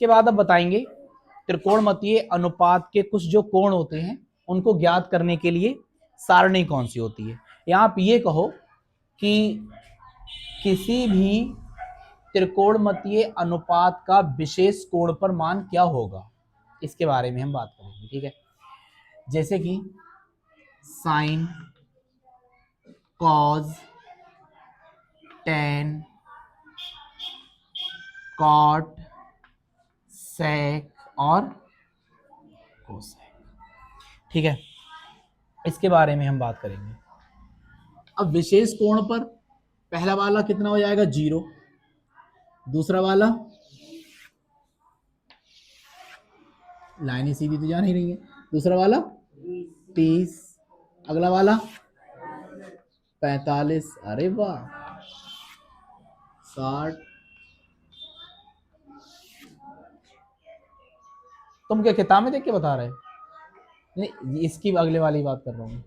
इसके बाद अब बताएंगे त्रिकोणमितीय अनुपात के कुछ जो कोण होते हैं उनको ज्ञात करने के लिए सारणी कौन सी होती है। या आप ये कहो कि किसी भी त्रिकोणमितीय अनुपात का विशेष कोण पर मान क्या होगा, इसके बारे में हम बात करेंगे। ठीक है, जैसे कि साइन, कॉज, टेन, कॉट, सेक और कोसेक। ठीक है, इसके बारे में हम बात करेंगे। अब विशेष कोण पर पहला वाला कितना हो जाएगा 0, दूसरा वाला लाइनें सीधी तो जा नहीं रही है, दूसरा वाला 30, अगला वाला 45, अरे वाह 60। तुम क्या किताब में देख के बता रहे? नहीं, इसकी अगले वाली बात कर रहा हूँ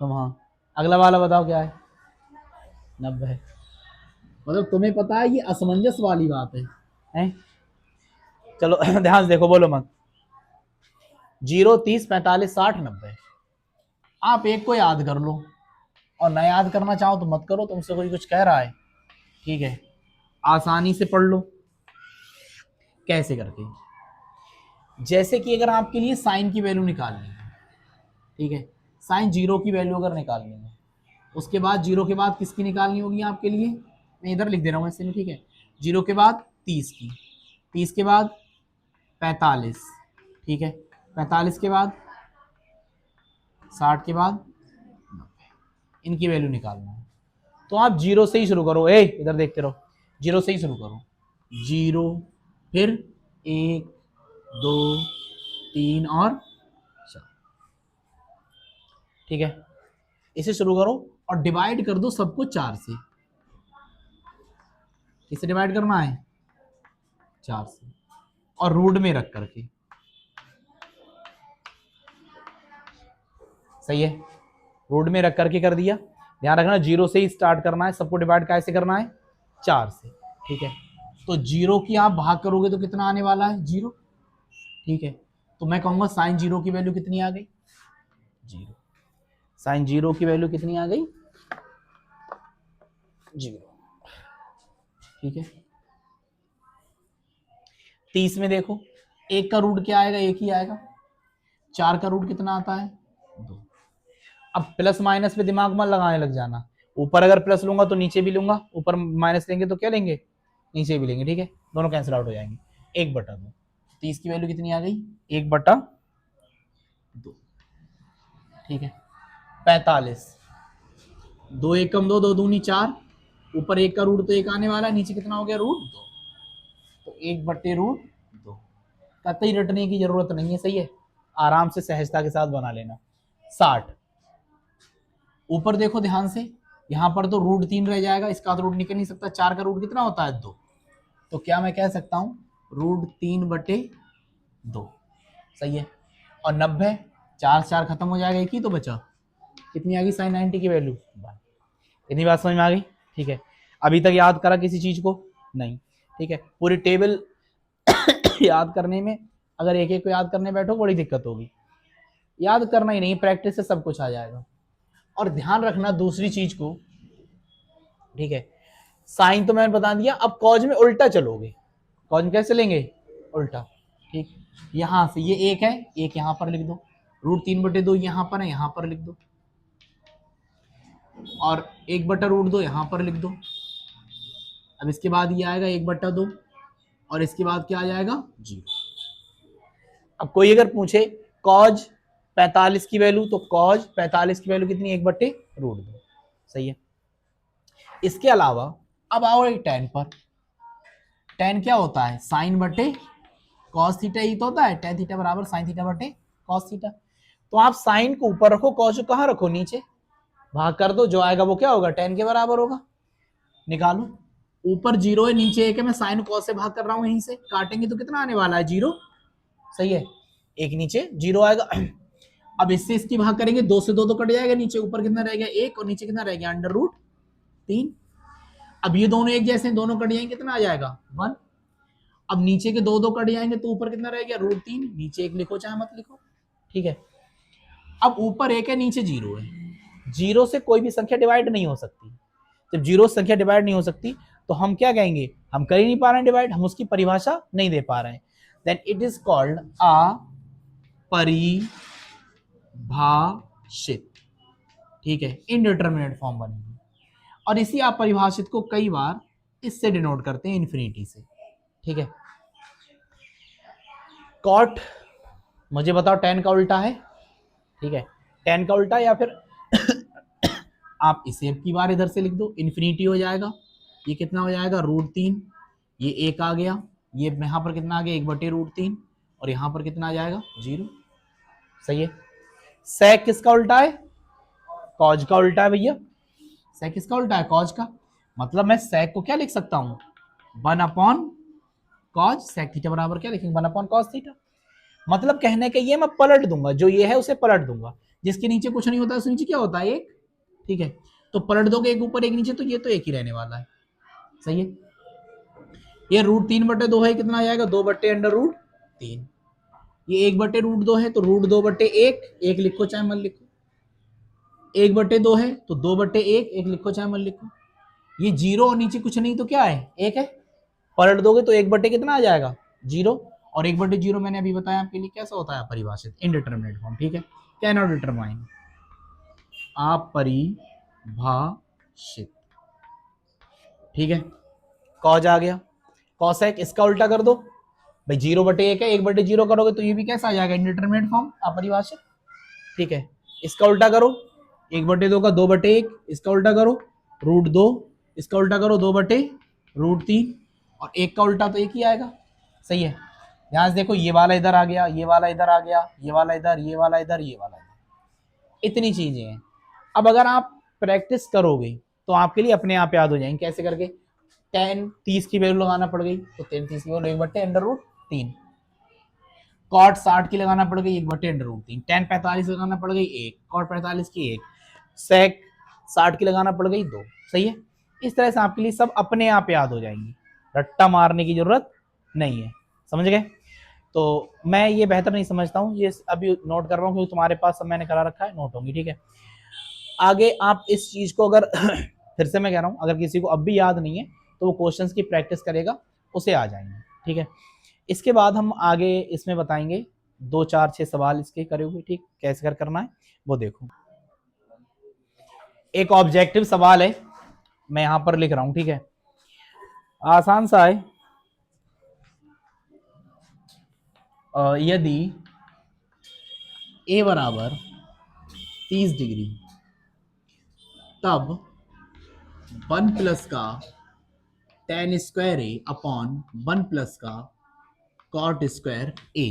तुम। हाँ, अगला वाला बताओ क्या है? 90। मतलब तुम्हें पता है ये असमंजस वाली बात है? चलो ध्यान से देखो, बोलो मत। 0, 30, 45, 60, 90। आप एक को याद कर लो और न याद करना चाहो तो मत करो, तुमसे कोई कुछ कह रहा है। ठीक है, आसानी से पढ़ लो। कैसे करके? जैसे कि अगर आपके लिए साइन की वैल्यू निकालनी है, ठीक है, साइन 0 की वैल्यू अगर निकालनी है, उसके बाद 0 के बाद किसकी निकालनी होगी आपके लिए? मैं इधर लिख दे रहा हूँ ऐसे में। ठीक है, 0 के बाद 30 की, 30 के बाद 45, ठीक है, 45 के बाद 60 के बाद 90, इनकी वैल्यू निकालना है। तो आप 0 से ही शुरू करो। इधर देखते रहो, 0 से ही शुरू करो। 0, फिर 1, 2, 3 और 4। ठीक है, इसे शुरू करो और डिवाइड कर दो सबको 4 से। किसे डिवाइड करना है? 4 से, और रूट में रख करके। सही है, रूट में रख करके कर दिया। ध्यान रखना 0 से ही स्टार्ट करना है, सबको डिवाइड कैसे करना है? 4 से। ठीक है, तो 0 की आप भाग करोगे तो कितना आने वाला है? 0। ठीक है, तो मैं कहूंगा साइन 0 की वैल्यू कितनी आ गई? 0। साइन 0 की वैल्यू कितनी आ गई? 0। ठीक है, 30 में देखो, 1 का रूट क्या आएगा? 1 ही आएगा। 4 का रूट कितना आता है? 2। अब प्लस माइनस पे दिमाग मत लगाने लग जाना। ऊपर अगर प्लस लूंगा तो नीचे भी लूंगा, ऊपर माइनस लेंगे तो क्या लेंगे? नीचे भी लेंगे। ठीक है, दोनों कैंसिल आउट हो जाएंगे। 1/2। 30 की वैल्यू कितनी आ गई? 1/2। ठीक है, 45, 2 एकम 2, 2 दूनी 4, ऊपर 1 का रूट तो 1 आने वाला है, नीचे कितना हो गया? √2। तो 1/√2। कतई रटने की जरूरत नहीं है। सही है, आराम से सहजता के साथ बना लेना। 60, ऊपर देखो ध्यान से, यहां पर तो √3 रह जाएगा, इसका तो रूट निकल नहीं सकता। 4 का रूट कितना होता है? 2। तो क्या मैं कह सकता हूं? √3/2। सही है, और 90, 4 4 खत्म हो जाएगा, एक ही तो बचा। कितनी आ गई साइन 90 की वैल्यू? इतनी बात समझ में आ गई? ठीक है, अभी तक याद करा किसी चीज को? नहीं। ठीक है, पूरी टेबल याद करने में अगर एक एक को याद करने बैठो बड़ी दिक्कत होगी। याद करना ही नहीं, प्रैक्टिस से सब कुछ आ जाएगा। और ध्यान रखना दूसरी चीज को, ठीक है, साइन तो मैंने बता दिया, अब कॉज में उल्टा चलोगे। कॉज में कैसे चलेंगे? उल्टा। ठीक, यहां से ये 1 है, 1 यहां पर लिख दो, √3/2 यहां पर है, यहां पर लिख दो, और 1/√2 यहां पर लिख दो। अब इसके बाद ये आएगा 1/2, और इसके बाद क्या आ जाएगा? 0। अब कोई अगर पूछे कॉज 45 की वैल्यू, तो कॉज 45 की वैल्यू कितनी? 1/√2। सही है, इसके अलावा अब आओ एक टेन पर। टेन क्या होता है? साइन बटे कॉस थीटा ही तो होता है। टेन थीटा बराबर साइन थीटा बटे कॉस थीटा। तो आप साइन को ऊपर रखो, कॉस को कहां रखो? नीचे। भाग कर दो, जो आएगा वो क्या होगा? टेन के बराबर होगा। निकालो, ऊपर 0 है, नीचे 1 है, मैं साइन कॉस से भाग कर रहा हूं, यहीं से काटेंगे तो कितना आने वाला है? 0। सही है, 1 नीचे 0 आएगा। अब इससे इसकी भाग करेंगे, 2 से 2 तो कट जाएगा, नीचे ऊपर कितना रह गया? 1, और नीचे कितना रह गया? √3। अब ये दोनों एक जैसे, दोनों कट जाएंगे, कितना आ जाएगा? 1। अब नीचे के दो दो कट जाएंगे तो ऊपर कितना रह गया, √3। नीचे एक लिखो चाहे मत लिखो, ठीक है। अब ऊपर एक है, नीचे 0 है। 0 से कोई भी संख्या डिवाइड नहीं हो सकती। जब 0 से संख्या डिवाइड नहीं हो सकती तो हम क्या कहेंगे, हम कर ही नहीं पा रहे हैं डिवाइड, हम उसकी परिभाषा नहीं दे पा रहे हैं। देन इट इज कॉल्ड अपरिभाषित, ठीक है, इनडिटरमिनेट फॉर्म बनेगी। और इसी अपरिभाषित को कई बार इससे डिनोट करते हैं, इन्फिनिटी से, ठीक है। कॉट, मुझे बताओ 10 का उल्टा है, ठीक है, 10 का उल्टा, या फिर आप इसे अब की बार इधर से लिख दो, इन्फिनिटी हो जाएगा। ये कितना हो जाएगा, √3, ये 1 आ गया, ये यहाँ पर कितना आ गया, 1/√3, और यहाँ पर कितना आ जाएगा, 0। सही है। सेक किसका उल्टा है, कॉज का उल्टा है भैया। सेक किसका उल्टा है, कॉज का। मतलब मैं सेक को क्या लिख सकता हूँ, 1/cos सेक थीटा बराबर क्या लिखेंगे, 1/cos थीटा। मतलब कहने के ये मैं पलट दूंगा, जो ये है उसे पलट दूंगा। जिसके नीचे कुछ नहीं होता, उसके नीचे क्या होता है, एक, ठीक है। तो पलट दोगे एक ऊपर एक नीचे, तो ये तो एक ही रहने वाला है। सही है। ये √3/2 है, कितना आ जाएगा, 2/√3। ये 1/√2 है, तो √2/1, एक लिखो चाहे मत लिखो। 1/2 है तो 2/1, एक लिखो चाहे मत लिखो। ये 0 और नीचे कुछ नहीं तो क्या है, एक है। पलट दोगे तो 1/, कितना आ जाएगा, 0। और 1/0 मैंने अभी बताया आपके लिए कैसा होता है, परिभाषित, इनडिटरमिनेट फॉर्म, ठीक है। कैन नॉट डिटरमाइन, अपरिभाषित, ठीक है। कॉज आ गया, कॉसेक इसका उल्टा कर दो भाई, 0/1 है, 1/0 करोगे तो ये भी कैसा आ जाएगा, इंडिटरमिनेट फॉर्म, अपरिभाषित, ठीक है। इसका उल्टा करो, 1/2 का 2/1, इसका उल्टा करो √2, इसका उल्टा करो 2/√3, और एक का उल्टा तो एक ही आएगा। सही है। ध्यान से देखो, ये वाला इधर आ गया, ये वाला इधर आ गया, ये वाला इधर, ये वाला इधर, ये वाला इधर, इतनी चीजें हैं। अब अगर आप प्रैक्टिस करोगे तो आपके लिए अपने आप याद हो जाएंगे, कैसे करके। 10 30 की वैल्यू लगाना पड़ गई, तो 10 30 की वैल्यू 1/√3। कॉट 60 की लगाना पड़ गई, 1/√3। 10 45 लगाना पड़ गई, 1। कॉट 45 की 1। सेक 60 की लगाना पड़ गई, 2। सही है। इस तरह से आपके लिए सब अपने आप याद हो जाएंगी, रट्टा मारने की जरूरत नहीं है। समझ गए। तो मैं ये बेहतर नहीं समझता हूँ, ये अभी नोट कर रहा हूँ क्योंकि तुम्हारे पास सब मैंने करा रखा है, नोट होंगी, ठीक है। आगे आप इस चीज को अगर फिर से मैं कह रहा हूँ, अगर किसी को अब भी याद नहीं है तो वो क्वेश्चंस की प्रैक्टिस करेगा, उसे आ जाएंगे, ठीक है। इसके बाद हम आगे इसमें बताएंगे 2 4 6 सवाल इसके करोगे, ठीक, कैसे कर करना है वो देखो। एक ऑब्जेक्टिव सवाल है, मैं यहां पर लिख रहा हूं, ठीक है, आसान सा है। यदि a बराबर 30 डिग्री, तब 1 प्लस का tan square a upon 1 plus का cot स्क्वायर a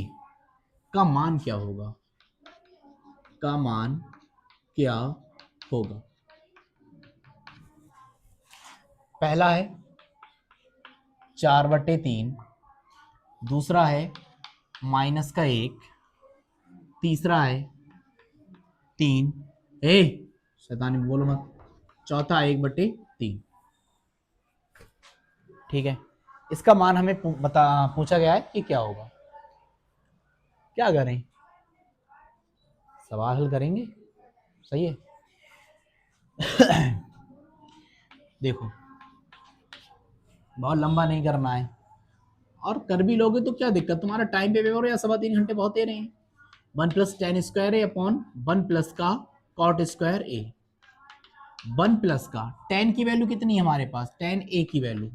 का मान क्या होगा, का मान क्या होगा। पहला है 4/3, दूसरा है -1, तीसरा है 3, शैतानी बोलो मत, चौथा 1/3, ठीक है। इसका मान हमें पूछा गया है कि क्या होगा। क्या करें, सवाल हल करेंगे। सही है। देखो, बहुत लंबा नहीं करना है, और कर भी लोगे तो क्या दिक्कत, तुम्हारा टाइम पे पेपर या 3.25 घंटे बहुत दे रहे हैं। 1 प्लस tan स्क्वायर ए अपॉन 1 प्लस का कॉट स्क्वायर ए। 1 प्लस का tan की वैल्यू कितनी है हमारे पास, tan ए की वैल्यू,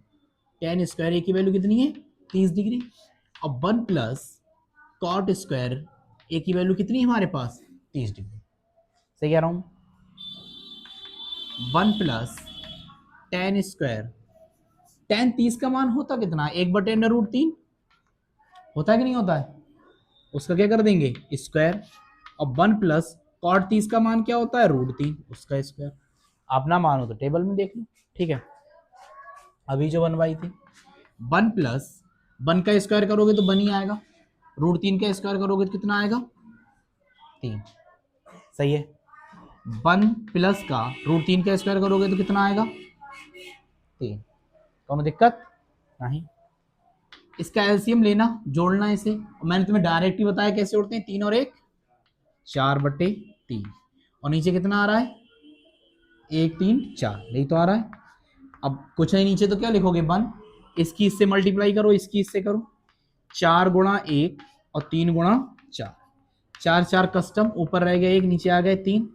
tan स्क्वायर ए की वैल्यू कितनी है, 30 डिग्री। और 1 प्लस कॉट स्क्वायर ए की वैल्यू कितनी है हमारे पास, 30 डिग्री। सही कह रहा हूँ। 1 प्लस tan स्क्वायर, tan 30 का मान होता कितना, 1/√3 होता है कि नहीं होता है, उसका क्या कर देंगे, स्क्वायर। और 1 प्लस कॉट 30 का मान क्या होता है, √3, उसका स्क्वायर। आप ना मानो तो टेबल में देख लो, ठीक है। अभी जो बनवाई थी, 1 प्लस 1 का स्क्वायर करोगे तो 1 ही आएगा, √3 का स्क्वायर करोगे तो कितना आएगा, 3। सही है। 1 प्लस का √3 का स्क्वायर करोगे तो कितना आएगा, 3। तो हमें दिक्कत नहीं। इसका एलसीएम लेना, जोड़ना इसे। और मैंने तुम्हें डायरेक्ट ही बताया कैसे जोड़ते हैं, 3 और 1 4/3। और नीचे कितना आ रहा है, 1 3 4, यही तो आ रहा है। अब कुछ नहीं नीचे तो क्या लिखोगे, 1, इसकी इससे मल्टीप्लाई करो, इसकी इससे करो, 4 गुणा 1 और 3 गुणा 4, 4 4 कस्टम, ऊपर रह गया 1, नीचे आ गए 3।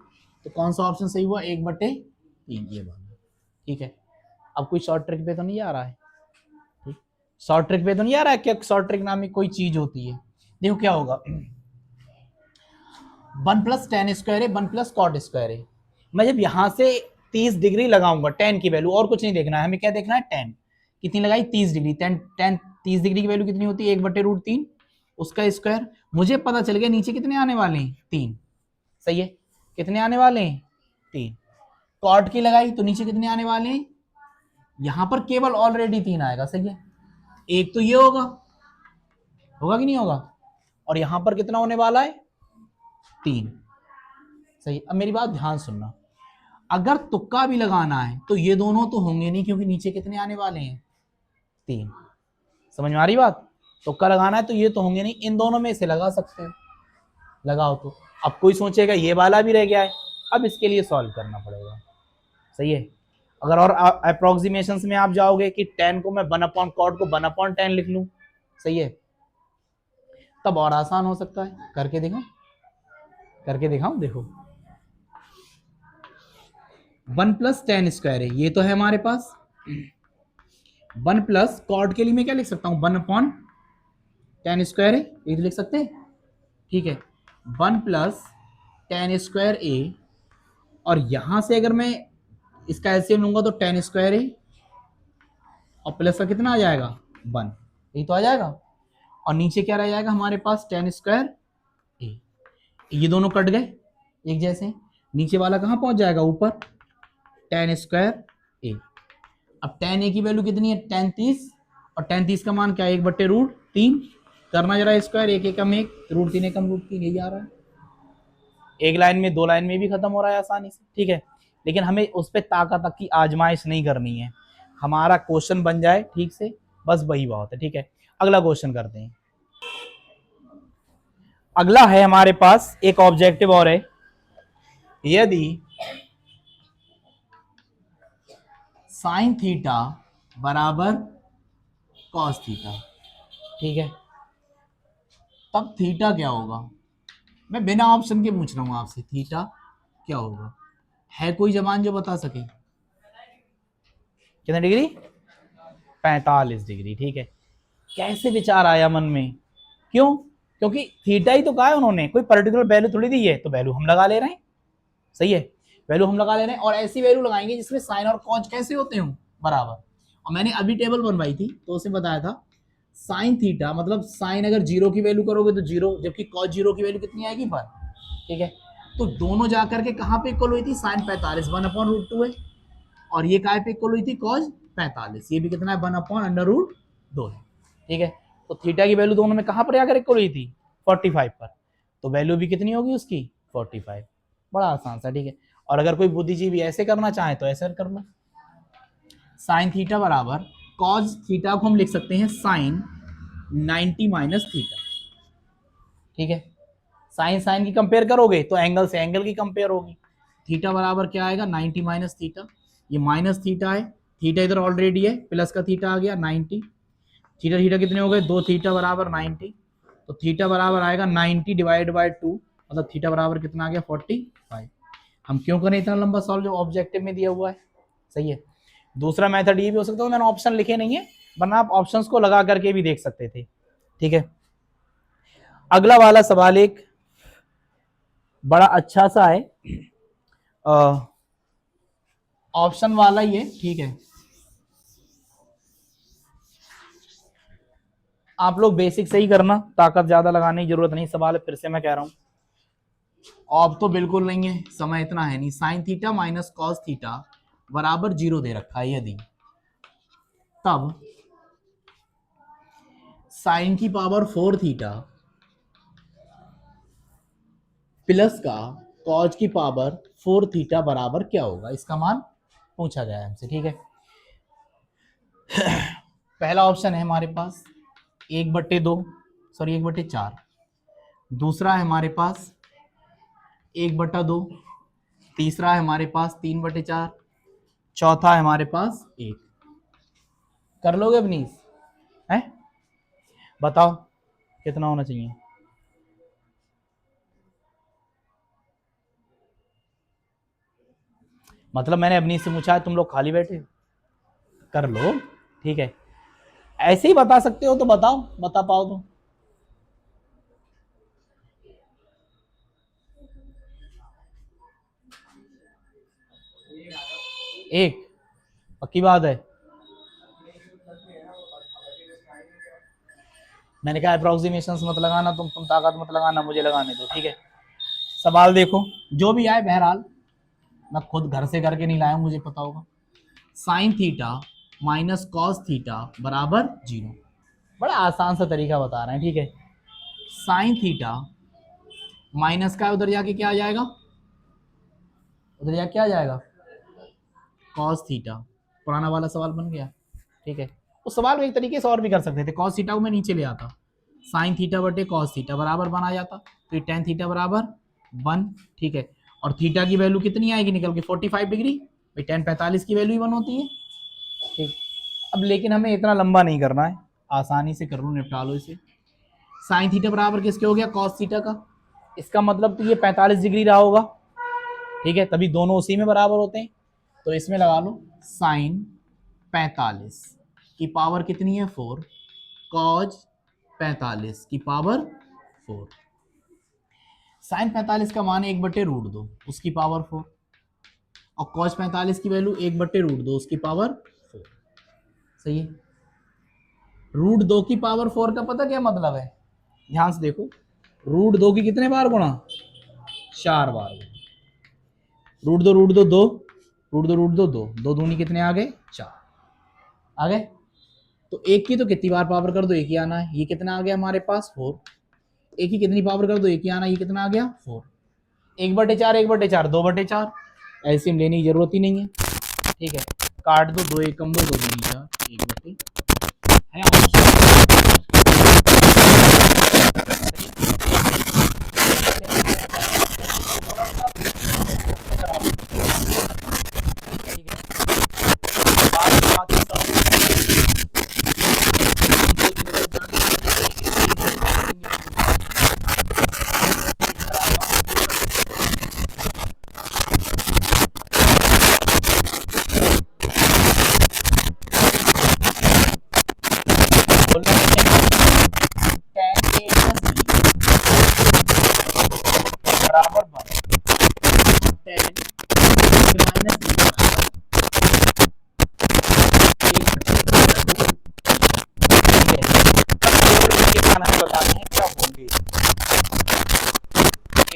तो कौन सा ऑप्शन सही हुआ, 1/3, ये वाला। ठीक है, अब कोई शॉर्ट ट्रिक पे तो नहीं आ रहा है, ठीक, शॉर्ट ट्रिक पे तो नहीं आ रहा है, क्या शॉर्ट ट्रिक नाम कोई चीज होती है। देखो क्या होगा, 1 + tan² है, 1 + cot² है। मैं जब यहां से 30 डिग्री लगाऊंगा, tan की वैल्यू, और कुछ नहीं देखना है हमें, क्या देखना है, tan कितनी लगाई, 30 डिग्री। tan 30 डिग्री की वैल्यू कितनी होती है, 1/√3, उसका स्क्वायर। मुझे पता चल गया नीचे कितने आने वाले हैं, 3। सही है, कितने आने वाले हैं, 3। कॉट की लगाई तो नीचे कितने आने वाले हैं, यहां पर केवल ऑलरेडी 3 आएगा। सही है, एक तो ये होगा, होगा कि नहीं होगा, और यहां पर कितना होने वाला है, 3। सही, अब मेरी बात ध्यान सुनना, अगर तुक्का भी लगाना है तो ये दोनों तो होंगे नहीं, क्योंकि नीचे कितने आने वाले हैं, 3। समझ में आ रही बात, तुक्का लगाना है तो ये तो होंगे नहीं, इन दोनों में से लगा सकते हैं, लगाओ तो। अब कोई सोचेगा ये वाला भी रह गया है, अब इसके लिए सॉल्व करना पड़ेगा। सही है, अगर और अप्रोक्सीमेशन में आप जाओगे कि tan को मैं 1/cot को 1/tan लिख लूं, सही है, तब और आसान हो सकता है। करके देखो, करके दिखाऊं, देखो 1 + tan² है, ये तो है हमारे पास। 1 + cot के लिए मैं क्या लिख सकता हूं, 1/tan² है, ये तो लिख सकते हैं। ठीक है, 1 + tan²a, और यहां से अगर मैं इसका एलसीएम लूंगा तो tan²a, और प्लस का कितना आ जाएगा, 1, यही तो आ जाएगा। और नीचे क्या रह जाएगा हमारे पास, tan²a। ये दोनों कट गए एक जैसे, नीचे वाला कहां पहुंच जाएगा, ऊपर, tan²a। अब tan a की वैल्यू कितनी है, tan 30, और tan 30 का मान क्या है, 1/√3। करना जरा स्क्वायर, 1 एकम 1, √3 एकम √3, यही आ रहा है। एक लाइन में, 2 लाइन में भी खत्म हो रहा है आसानी से। ठीक है, लेकिन हमें उस पर ताकत की आजमाइश नहीं करनी है, हमारा क्वेश्चन बन जाए ठीक से, बस वही बहुत है। ठीक है, अगला क्वेश्चन करते हैं। अगला है हमारे पास एक ऑब्जेक्टिव और है, यदि sin थीटा बराबर cos थीटा, ठीक है, तब थीटा क्या होगा। मैं बिना ऑप्शन के पूछ रहा हूं आपसे, थीटा क्या होगा, है कोई जवान जो बता सके, कितने डिग्री, 45 डिग्री। ठीक है, कैसे विचार आया मन में, क्यों, क्योंकि थीटा ही तो कहा है उन्होंने, कोई पर्टिकुलर वैल्यू थोड़ी दी है, तो वैल्यू हम लगा ले रहे हैं। सही है, वैल्यू हम लगा ले रहे हैं, और ऐसी वैल्यू लगाएंगे जिसमें साइन और कॉज कैसे होते हो, बराबर। और मैंने अभी टेबल बनवाई थी तो उसे बताया था, साइन थीटा मतलब साइन अगर 0 की वैल्यू करोगे तो 0, जबकि कॉज 0 की वैल्यू कितनी आएगी, 1। ठीक है, तो दोनों जाकर के कहां पे इक्वल हुई थी, साइन 45 1/√2 है, और ये काय पे इक्वल हुई थी, कॉज 45, ये भी कितना है, 1/√2 है। ठीक है, तो थीटा की वैल्यू दोनों में कहां पर आकर इक्वल हुई थी, 45 पर, तो वैल्यू भी कितनी होगी उसकी, 45। बड़ा आसान सा। ठीक है, और अगर कोई बुद्धिजीवी ऐसे करना चाहे तो ऐसे करना, साइन थीटा बराबर कॉज थीटा को हम लिख सकते हैं साइन 90 - थीटा। ठीक है, साइन साइन की कंपेयर करोगे तो एंगल से एंगल की कंपेयर होगी, थीटा बराबर क्या आएगा, 90 - थीटा, ये माइनस थीटा है, थीटा इधर ऑलरेडी है, प्लस का थीटा आ गया 90, थीटा थीटा कितने हो गए, 2 थीटा बराबर 90, तो थीटा बराबर आएगा 90/2, मतलब थीटा बराबर कितना आ गया, 45। हम क्यों करें इतना लंबा सॉल्व जो ऑब्जेक्टिव में दिया हुआ है। सही है, दूसरा मेथड ये भी हो सकता है, मैंने ऑप्शन लिखे नहीं है, वरना आप ऑप्शंस को लगा करके भी देख सकते थे। ठीक है, अगला वाला सवाल एक बड़ा अच्छा सा है, ऑप्शन वाला ही है। ठीक है, आप लोग बेसिक से ही करना, ताकत ज्यादा लगाने की जरूरत नहीं, सवाल फिर से मैं कह रहा हूं, अब तो बिल्कुल नहीं है, समय इतना है नहीं। Sine theta minus cos theta बराबर 0 दे रखा है, यदि तब साइन की पावर 4 थीटा प्लस का कॉज की पावर 4 थीटा बराबर क्या होगा, इसका मान पूछा गया है हमसे। ठीक है, पहला ऑप्शन है हमारे पास 1/2, सॉरी 1/4, दूसरा है हमारे पास 1/2, तीसरा है हमारे पास 3/4, चौथा है हमारे पास 1। कर लोगे अपनी है? बताओ कितना होना चाहिए? मतलब मैंने अपनी से पूछा है, तुम लोग खाली बैठे हो? कर लो, ठीक है। ऐसे ही बता सकते हो तो बताओ, बता पाओ तो। एक, पक्की बात है? मैंने कहा अप्रोक्सीमेशन मत लगाना, तुम ताकत मत लगाना, मुझे लगाने दो, ठीक है। सवाल देखो, जो भी आए, बहरहाल मैं खुद घर से करके नहीं लाया हूं, मुझे पता होगा। Sine theta minus cos theta बराबर 0। बड़ा आसान सा तरीका बता रहे हैं, ठीक है। साइन थीटा माइनस का उधर जाके क्या आ जाएगा? उधर जाके क्या आ जाएगा? Cos theta. पुराना वाला सवाल बन गया, ठीक है। उस सवाल में एक तरीके से और भी कर सकते थे, कॉस थीटा को मैं नीचे ले आता, साइन थीटा बटे कॉस थीटा बराबर 1 आ जाता, तो ये टेन थीटा बराबर 1, ठीक है। और थीटा की वैल्यू कितनी आएगी निकल के? 45 डिग्री। भाई टेन 45 की वैल्यू ही 1 होती है, ठीक। अब लेकिन हमें इतना लंबा नहीं करना है, आसानी से कर लो, निपटा लो इसे। साइन थीटा बराबर किसके हो गया? कॉस थीटा का। इसका मतलब तो ये 45 डिग्री रहा होगा, ठीक है, तभी दोनों उसी में बराबर होते हैं। तो इसमें लगा लो साइन 45 की पावर कितनी है? 4, कॉज 45 की पावर 4। साइन 45 का मान 1/√2 उसकी पावर 4, और कॉज 45 की वैल्यू 1/√2 उसकी पावर 4। सही है। √2 की पावर 4 का पता क्या मतलब है? ध्यान से देखो, √2 की कितने बार गुणा? 4 बार। √2 √2 2, √2 √2 2, दो दूनी कितने आ गए? 4 आ गए। तो एक की तो कितनी बार पावर कर दो? एक ही आना है। ये कितना आ गया हमारे पास? 4। एक ही कितनी पावर कर दो? एक ही आना, ये कितना आ गया? 4। 1/4 1/4 2/4, ऐसे हम लेने की जरूरत ही नहीं है, ठीक है। काट दो, 2 एकम 2, 2 दूनी 4, 1/, है ऑप्शन।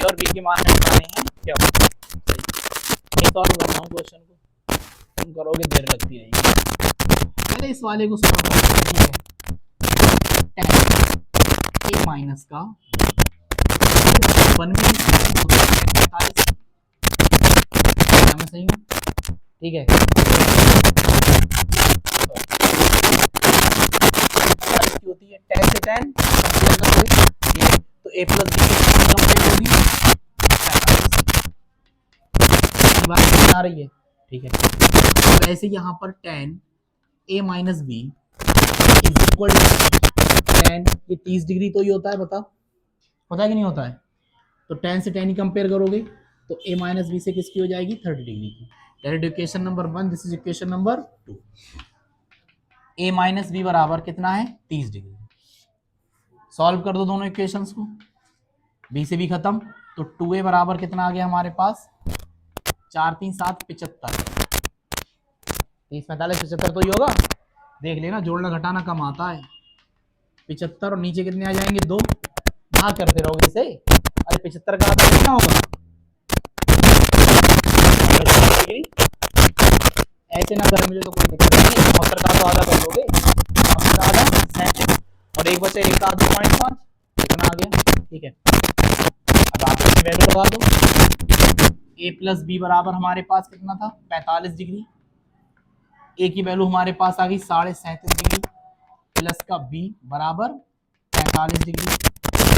और बी के मान बताने हैं क्या? मैं सॉल्व कर रहा हूँ क्वेश्चन को, तुम करोगे देर लगती रहेगी। पहले इस वाले को सॉल्व करते हैं, टेन ए माइनस का 1 में 45, मैं सही हूँ, ठीक है। होती है 10 से 10, तो a प्लस बी कंप्लीट होगी, बात आ रही है, ठीक है। तो ऐसे यहाँ पर 10 a minus B is equal to 10, ये 30 डिग्री तो ही होता है, बता, पता है कि नहीं होता है? तो 10 से 10 ही कंपेयर करोगे, तो a माइनस बी से किसकी हो जाएगी? 30 डिग्री की। That is equation number 1, this is equation number 2। a minus B बराबर कितना है? 30 डिग्री। सॉल्व कर दो दोनों इक्वेशंस को, b से b खत्म, तो 2a बराबर कितना आ गया हमारे पास? 4 3 7 75, 30 45 75 तो ही होगा, देख लेना, जोड़ना घटाना कम आता है। 75 और नीचे कितने आ जाएंगे? 2, ना करते रहोगे इसे, अरे 75 का आधा कितना होगा? ऐसे ना करें मुझे तो कोई दिक्कत नहीं है, 74 का तो आधा कर दोगे, आधा 67 और एक बचे एक आधा 0.5, कितना आ गया? ठीक है। अब आप इसकी वैल्यू लगा दो, a प्लस बी बराबर हमारे पास कितना था? 45 डिग्री। a की वैल्यू हमारे पास आ गई 37.5 डिग्री, प्लस का बी बराबर 45 डिग्री,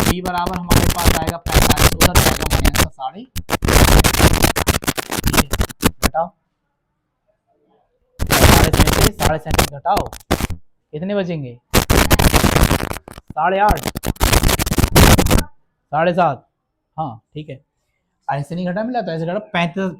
बी बराबर हमारे पास आएगा 45, उधर जाएगा माइनस का 3.5, घटाओ 45 में से 3.5 घटाओ, कितने बचेंगे 8.5, 7.5, हाँ ठीक है। ऐसे नहीं घटा मिला तो ऐसे घटा 35